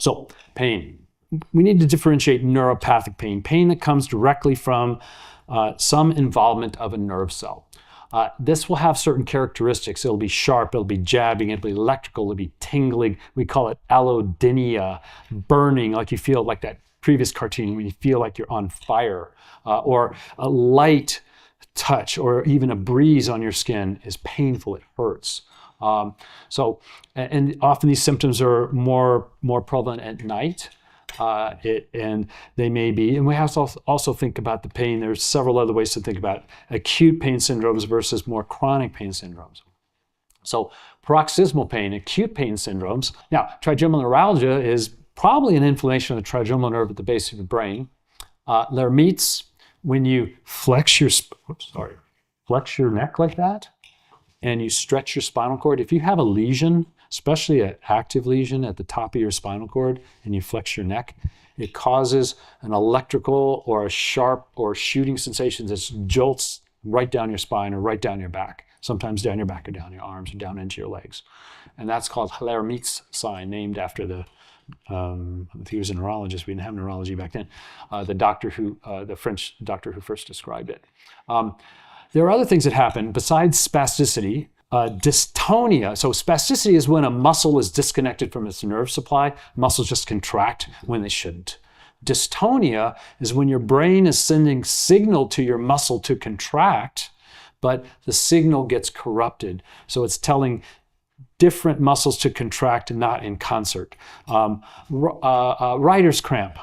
So pain. We need to differentiate neuropathic pain, pain that comes directly from some involvement of a nerve cell. This will have certain characteristics. It'll be sharp, it'll be jabbing, it'll be electrical, it'll be tingling. We call it allodynia, burning, like you feel like that previous cartoon when you feel like you're on fire, or a light touch or even a breeze on your skin is painful, it hurts. And often these symptoms are more prevalent at night. And they may be, and we have to also think about the pain. There's several other ways to think about acute pain syndromes versus more chronic pain syndromes. So paroxysmal pain, acute pain syndromes. Now, trigeminal neuralgia is probably an inflammation of the trigeminal nerve at the base of the brain. Lhermites, when you flex your neck like that, and you stretch your spinal cord. If you have a lesion, especially an active lesion at the top of your spinal cord, and you flex your neck, it causes an electrical or a sharp or shooting sensation that jolts right down your spine or right down your back, sometimes down your back or down your arms or down into your legs. And that's called Lhermitte's sign, named after the, I think he was a neurologist, we didn't have neurology back then, the French doctor who first described it. There are other things that happen besides spasticity. Dystonia. So spasticity is when a muscle is disconnected from its nerve supply. Muscles just contract when they shouldn't. Dystonia is when your brain is sending signal to your muscle to contract, but the signal gets corrupted. So it's telling different muscles to contract and not in concert. Writer's cramp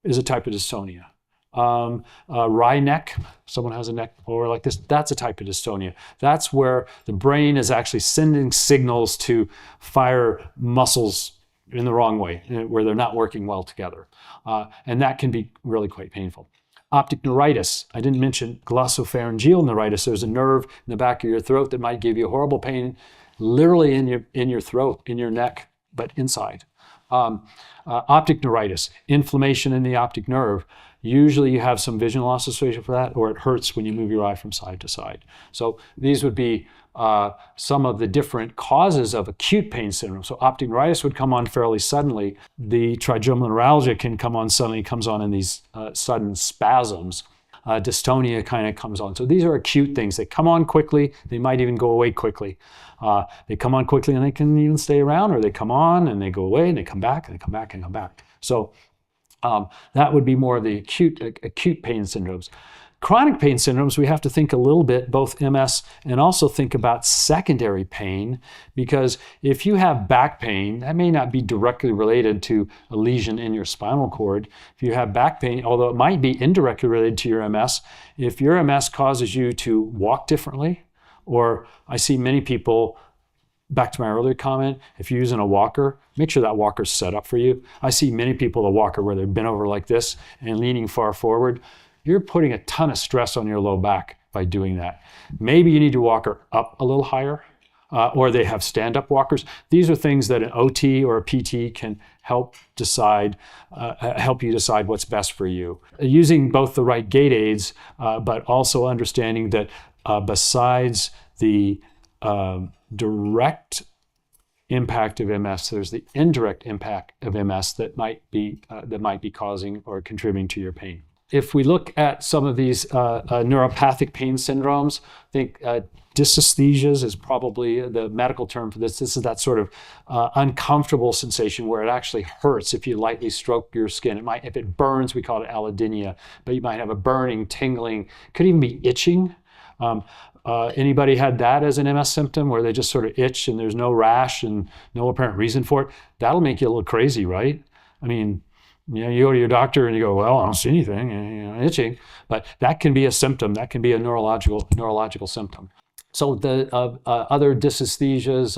is a type of dystonia. Wry neck, someone has a neck over like this, that's a type of dystonia. That's where the brain is actually sending signals to fire muscles in the wrong way, where they're not working well together. And that can be really quite painful. Optic neuritis, I didn't mention glossopharyngeal neuritis. There's a nerve in the back of your throat that might give you horrible pain, literally in your throat, in your neck, but inside. Optic neuritis, inflammation in the optic nerve. Usually you have some vision loss associated with that, or it hurts when you move your eye from side to side. So these would be some of the different causes of acute pain syndrome. So optic neuritis would come on fairly suddenly. The trigeminal neuralgia can come on suddenly, comes on in these sudden spasms. Dystonia kind of comes on. So these are acute things. They come on quickly. They might even go away quickly. They come on quickly and they can even stay around, or they come on and they go away and they come back and they come back and come back. So that would be more of the acute pain syndromes. Chronic pain syndromes, we have to think a little bit, both MS and also think about secondary pain, because if you have back pain, that may not be directly related to a lesion in your spinal cord. If you have back pain, although it might be indirectly related to your MS, if your MS causes you to walk differently, or I see many people, back to my earlier comment, if you're using a walker, make sure that walker's set up for you. I see many people, a walker where they've been over like this and leaning far forward. You're putting a ton of stress on your low back by doing that. Maybe you need to walk her up a little higher, or they have stand-up walkers. These are things that an OT or a PT can help you decide what's best for you. Using both the right gait aids, but also understanding that besides the direct impact of MS, there's the indirect impact of MS that might be causing or contributing to your pain. If we look at some of these neuropathic pain syndromes, I think dysesthesias is probably the medical term for this. This is that sort of uncomfortable sensation where it actually hurts if you lightly stroke your skin. It might, if it burns, we call it allodynia, but you might have a burning, tingling, could even be itching. Anybody had that as an MS symptom where they just sort of itch and there's no rash and no apparent reason for it? That'll make you a little crazy, right? I mean, you go to your doctor and you go, well, I don't see anything, itching. But that can be a symptom. That can be a neurological symptom. So the other dysesthesias,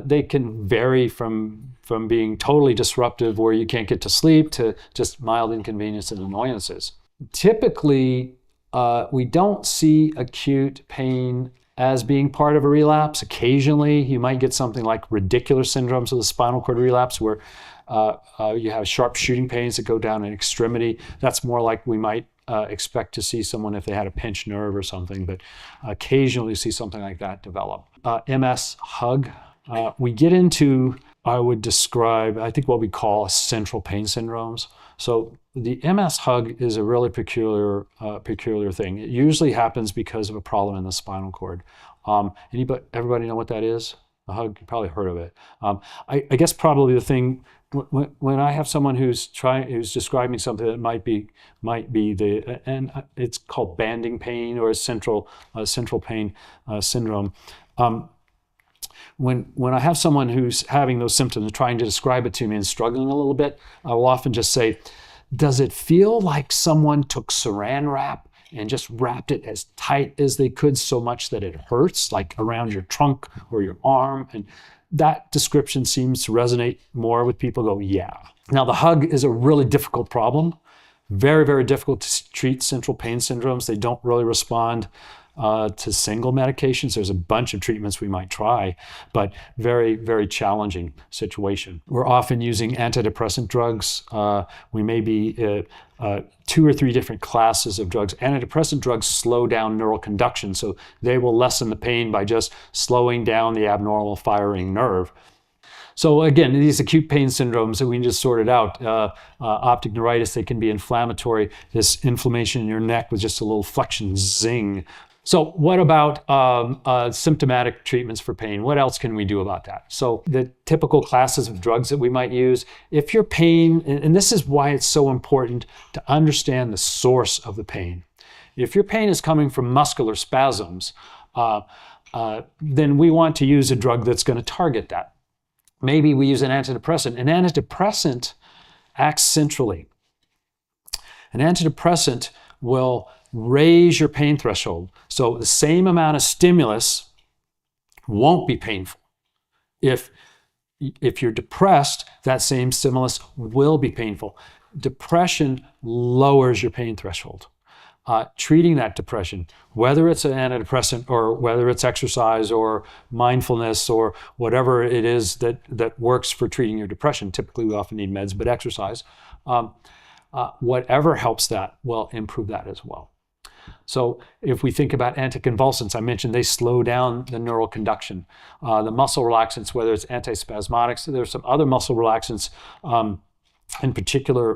they can vary from being totally disruptive where you can't get to sleep to just mild inconvenience and annoyances. Typically, we don't see acute pain as being part of a relapse. Occasionally, you might get something like radicular syndromes of the spinal cord relapse where you have sharp shooting pains that go down an extremity. That's more like we might expect to see someone if they had a pinched nerve or something, but occasionally you see something like that develop. MS hug. We get into I would describe, I think, what we call central pain syndromes. So the MS hug is a really peculiar thing. It usually happens because of a problem in the spinal cord. Everybody know what that is? A hug, you probably heard of it. I guess probably the thing when I have someone who's describing something that might be it's called banding pain or central pain syndrome. When I have someone who's having those symptoms, trying to describe it to me and struggling a little bit, I will often just say, does it feel like someone took saran wrap and just wrapped it as tight as they could so much that it hurts, like around your trunk or your arm? And that description seems to resonate more with people. Go, yeah. Now, the hug is a really difficult problem. Very, very difficult to treat central pain syndromes. They don't really respond to single medications. There's a bunch of treatments we might try, but very, very challenging situation. We're often using antidepressant drugs. We may be 2 or 3 different classes of drugs. Antidepressant drugs slow down neural conduction, so they will lessen the pain by just slowing down the abnormal firing nerve. So again, these acute pain syndromes that we just sorted out, optic neuritis, they can be inflammatory. This inflammation in your neck with just a little flexion, zing. So what about symptomatic treatments for pain? What else can we do about that? So the typical classes of drugs that we might use, if your pain, and this is why it's so important to understand the source of the pain. If your pain is coming from muscular spasms, then we want to use a drug that's going to target that. Maybe we use an antidepressant. An antidepressant acts centrally. An antidepressant will raise your pain threshold. So the same amount of stimulus won't be painful. If you're depressed, that same stimulus will be painful. Depression lowers your pain threshold. Treating that depression, whether it's an antidepressant or whether it's exercise or mindfulness or whatever it is that works for treating your depression. Typically, we often need meds, but exercise, whatever helps that will improve that as well. So if we think about anticonvulsants, I mentioned they slow down the neural conduction. The muscle relaxants, whether it's antispasmodics, there's some other muscle relaxants, in particular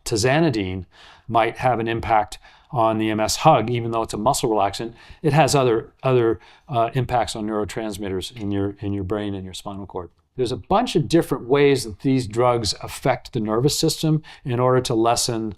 tizanidine, might have an impact on the MS hug. Even though it's a muscle relaxant, it has other impacts on neurotransmitters in your brain and your spinal cord. There's a bunch of different ways that these drugs affect the nervous system in order to lessen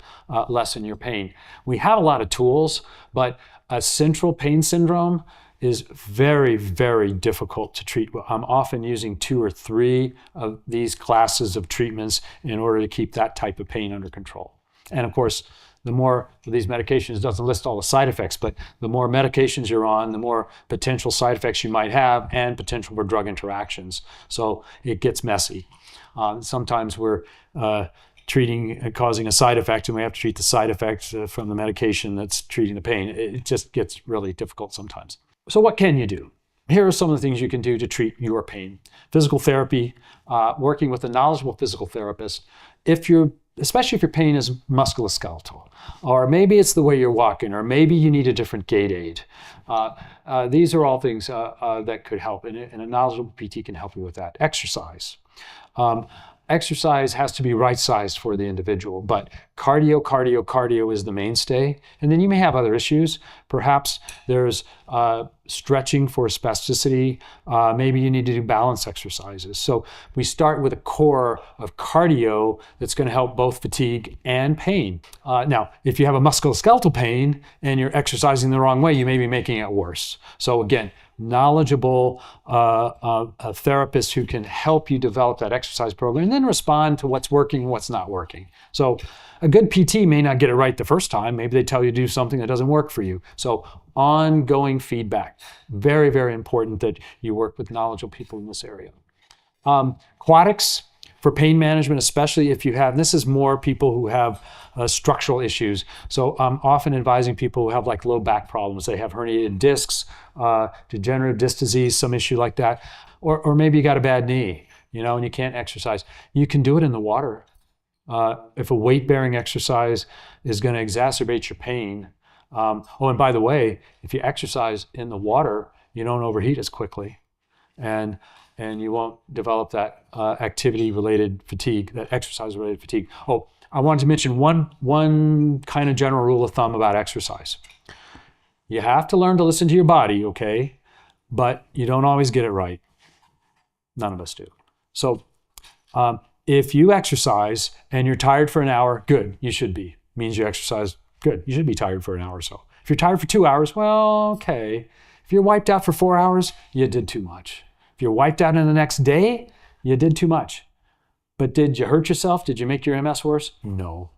your pain. We have a lot of tools, but a central pain syndrome is very, very difficult to treat. I'm often using 2 or 3 of these classes of treatments in order to keep that type of pain under control. And of course, the more these medications, doesn't list all the side effects, but the more medications you're on, the more potential side effects you might have and potential for drug interactions. So it gets messy. Sometimes we're causing a side effect and we have to treat the side effects from the medication that's treating the pain. It just gets really difficult sometimes. So what can you do? Here are some of the things you can do to treat your pain. Physical therapy, working with a knowledgeable physical therapist. Especially if your pain is musculoskeletal, or maybe it's the way you're walking, or maybe you need a different gait aid. These are all things that could help, and a knowledgeable PT can help you with that. Exercise. Exercise has to be right-sized for the individual, but cardio is the mainstay. And then you may have other issues. Perhaps there's stretching for spasticity. Maybe you need to do balance exercises. So we start with a core of cardio that's going to help both fatigue and pain. Now, if you have a musculoskeletal pain and you're exercising the wrong way, you may be making it worse. So again, knowledgeable therapist who can help you develop that exercise program and then respond to what's working and what's not working. So a good PT may not get it right the first time. Maybe they tell you to do something that doesn't work for you. So ongoing feedback. Very, very important that you work with knowledgeable people in this area. Aquatics for pain management, especially if you have, this is more people who have structural issues. So I'm often advising people who have like low back problems. They have herniated discs, degenerative disc disease, some issue like that. Or maybe you got a bad knee, and you can't exercise. You can do it in the water. If a weight-bearing exercise is going to exacerbate your pain. And by the way, if you exercise in the water, you don't overheat as quickly. And and you won't develop that activity-related fatigue, that exercise-related fatigue. Oh, I wanted to mention one kind of general rule of thumb about exercise. You have to learn to listen to your body, okay? But you don't always get it right. None of us do. So if you exercise and you're tired for an hour, good, you should be. Means you exercise, good, you should be tired for an hour or so. If you're tired for 2 hours, well, okay. If you're wiped out for 4 hours, you did too much. If you're wiped out in the next day, you did too much. But did you hurt yourself? Did you make your MS worse? No.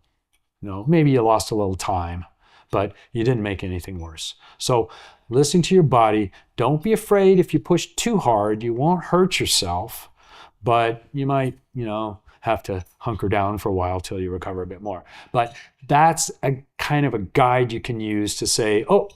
No. Maybe you lost a little time, but you didn't make anything worse. So listen to your body. Don't be afraid if you push too hard. You won't hurt yourself, but you might, have to hunker down for a while till you recover a bit more. But that's a kind of a guide you can use to say, oh,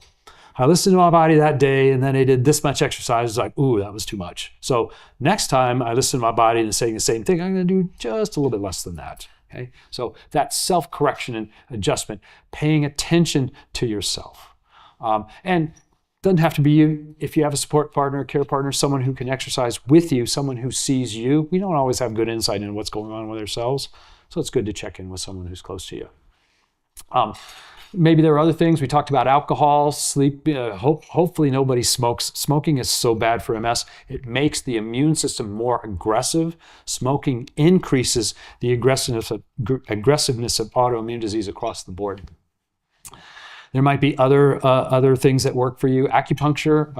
I listened to my body that day and then I did this much exercise. It's like, ooh, that was too much. So next time I listen to my body and saying the same thing, I'm going to do just a little bit less than that. Okay? So that self-correction and adjustment, paying attention to yourself. And doesn't have to be you. If you have a support partner, a care partner, someone who can exercise with you, someone who sees you, we don't always have good insight into what's going on with ourselves. So it's good to check in with someone who's close to you. Maybe there are other things. We talked about alcohol, sleep. Hopefully nobody smokes. Smoking is so bad for MS. It makes the immune system more aggressive. Smoking increases the aggressiveness of autoimmune disease across the board. There might be other things that work for you. Acupuncture,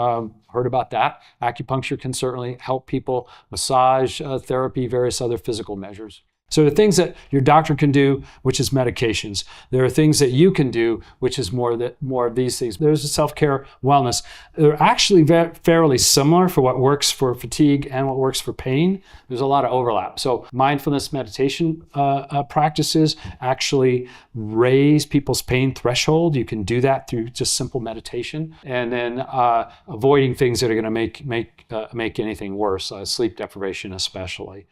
heard about that. Acupuncture can certainly help people. Massage therapy, various other physical measures. So there are things that your doctor can do, which is medications. There are things that you can do, which is more of these things. There's a self-care wellness. They're actually fairly similar for what works for fatigue and what works for pain. There's a lot of overlap. So mindfulness meditation practices actually raise people's pain threshold. You can do that through just simple meditation. And then avoiding things that are going to make anything worse, sleep deprivation especially.